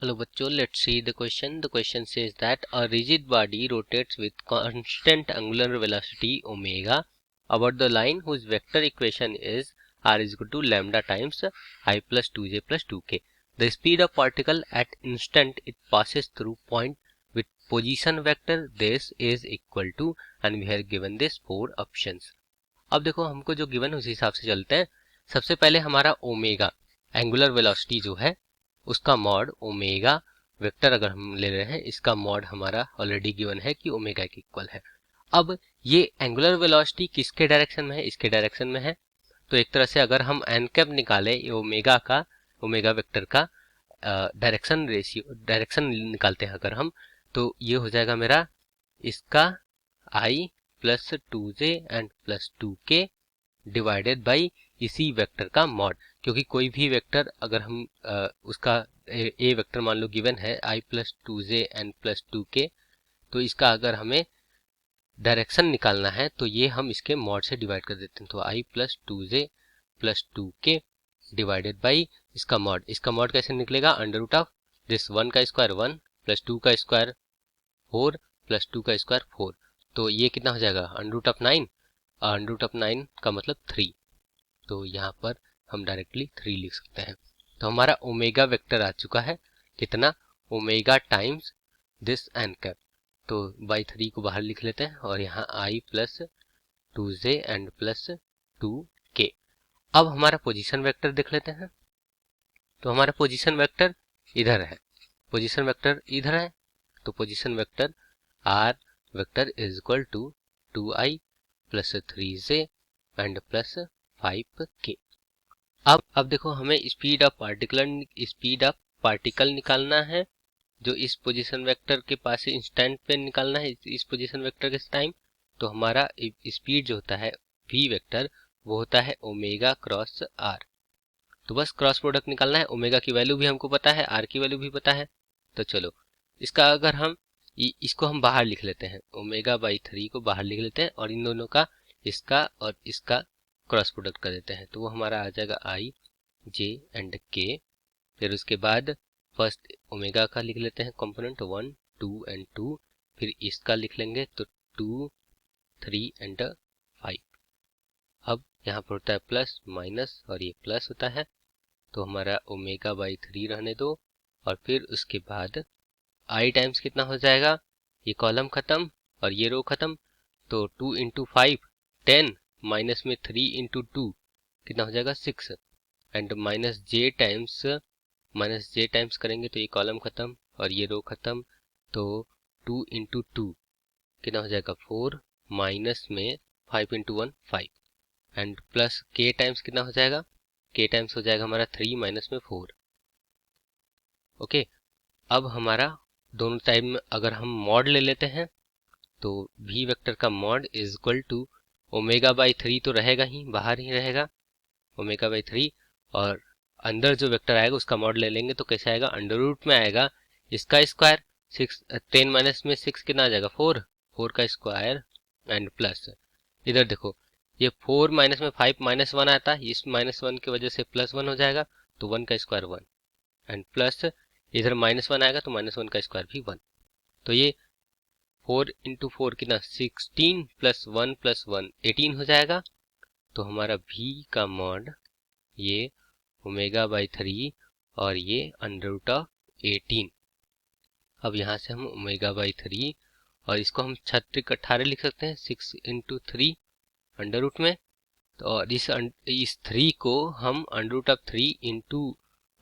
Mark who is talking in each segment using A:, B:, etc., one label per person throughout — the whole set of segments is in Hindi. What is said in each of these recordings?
A: Hello बच्चों, let's see the question. The question says that a rigid body rotates with constant angular velocity omega about the line whose vector equation is r is equal to lambda times I plus 2j plus 2k. The speed of particle at instant it passes through point with position vector this is equal to, and we have given this 4 options. अब देखो हमको जो गिवन उस हिसाब से चलते हैं. सबसे पहले हमारा ओमेगा एंगुलर वेलोसिटी जो है उसका मॉड ओमेगा वेक्टर अगर हम ले रहे हैं, इसका मॉड हमारा ऑलरेडी गिवन है कि ओमेगा के इक्वल है. अब ये एंगुलर वेलोसिटी किसके डायरेक्शन में है? इसके डायरेक्शन में है. तो एक तरह से अगर हम एन कैप निकाले ओमेगा वेक्टर का डायरेक्शन निकालते हैं अगर हम, तो ये हो जाएगा मेरा इसका i plus 2j and plus 2k divided by इसी वेक्टर का मॉड. क्योंकि कोई भी वेक्टर अगर हम उसका ए वेक्टर मान लो गिवन है आई plus 2j and plus 2k, तो इसका अगर हमें डायरेक्शन निकालना है तो ये हम इसके मॉड से डिवाइड कर देते हैं. तो i plus 2j plus 2k divided by इसका मॉड. इसका मॉड कैसे निकलेगा? अंडर रूट ऑफ दिस 1 का स्क्वायर 1 प्लस 2 का स्क्वायर 4 प्लस 2 का स्क्वायर 4. तो ये कितना हो जाएगा? Under root of 9. Under root of 9 का मतलब 3. तो यहाँ पर हम डायरेक्टली 3 लिख सकते हैं. तो हमारा ओमेगा वेक्टर आ चुका है. कितना? Omega times this n cap. तो बाई 3 को बाहर लिख लेते हैं और यहाँ आई plus 2j and plus 2k. अब हमारा पोजीशन वेक्टर देख लेते हैं. तो हमारा पोजीशन वेक्टर इधर है. पोजीशन वेक्टर इधर है. तो position vector r vector is equal to 2i plus 3j and plus 5k. अब देखो हमें स्पीड ऑफ पार्टिकल निकालना है जो इस पोजीशन वेक्टर के पास इंस्टेंट पे निकालना है इस पोजीशन वेक्टर के टाइम. तो हमारा स्पीड जो होता है v वेक्टर वो होता है ओमेगा क्रॉस r. तो बस क्रॉस प्रोडक्ट निकालना है. ओमेगा की वैल्यू भी हमको पता है, r की वैल्यू भी पता है. तो चलो इसका अगर हम इसको हम बाहर लिख लेते हैं, ओमेगा बाई 3 को बाहर लिख लेते हैं और इन दोनों का इसका और इसका क्रॉस प्रोडक्ट कर देते हैं. तो वो हमारा आ जाएगा आई जे एंड के. फिर उसके बाद फर्स्ट ओमेगा का लिख लेते हैं कंपोनेंट 1 2 एंड 2. फिर इसका लिख लेंगे तो 2 3 एंड 5. अब यहाँ पर होता है प्लस माइनस और ये प्लस होता है. तो हमारा ओमेगा बाई 3 रहने दो और फिर उसके बाद आई टाइम्स कितना हो जाएगा? ये कॉलम खत्म और ये रो खत्म. तो 2 इंटू 5 10 माइनस में 3 इंटू 2 कितना हो जाएगा? 6 एंड माइनस जे टाइम्स करेंगे तो ये कॉलम खत्म और ये रो खत्म. तो 2 इंटू 2 कितना हो जाएगा? 4 माइनस में 5 इंटू 1 5 एंड प्लस के टाइम्स कितना हो जाएगा? के टाइम्स हो जाएगा हमारा 3 माइनस में 4. ओके. अब हमारा दोनों टाइम में अगर हम मॉड ले लेते हैं तो v वेक्टर का mod is equal to omega by 3 तो रहेगा ही, बाहर ही रहेगा ओमेगा बाई 3. और अंदर जो वेक्टर आएगा उसका मॉड ले लेंगे तो कैसे आएगा? अंडर रूट में आएगा इसका स्क्वायर 10 माइनस में 6 कितना आ जाएगा? 4 का स्क्वायर एंड प्लस इधर देखो ये 4 माइनस में 5 माइनस 1 आता है. इस माइनस 1 की वजह से प्लस 1 हो जाएगा. तो 1 का स्क्वायर 1 एंड प्लस इधर माइनस 1 आएगा तो माइनस 1 का स्क्वायर भी 1. तो ये 4 इंटू 4 कितना? 16 प्लस 1 प्लस 1 18 हो जाएगा. तो हमारा v का मॉड ये ओमेगा बाई 3 और ये अंडर रूट ऑफ 18. अब यहाँ से हम ओमेगा बाई 3 और इसको हम 18 लिख सकते हैं 6 इंटू 3 अंडर रूट में. तो और इस 3 को हम under root of 3 into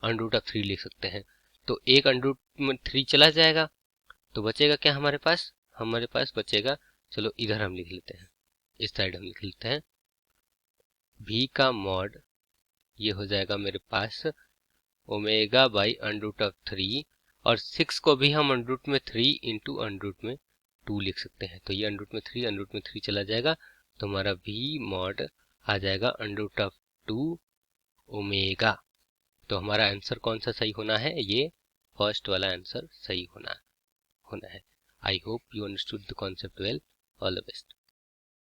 A: under root of 3 लिख सकते हैं. तो एक अंडर रूट में 3 चला जाएगा तो बचेगा क्या हमारे पास? हमारे पास बचेगा, चलो इधर हम लिख लेते हैं, इस साइड हम लिख लेते हैं v का मॉड ये हो जाएगा मेरे पास omega by under root of 3 और 6 को भी हम अंडर रूट में 3 इंटू अंडर रूट में 2 लिख सकते हैं. तो ये अंडर रूट में 3 चला जाएगा. तो हमारा v मॉड आ जाएगा अंडर रूट ऑफ 2 ओमेगा. तो हमारा आंसर कौन सा सही होना है? ये फर्स्ट वाला आंसर सही होना है. I hope you understood the concept well. All the best.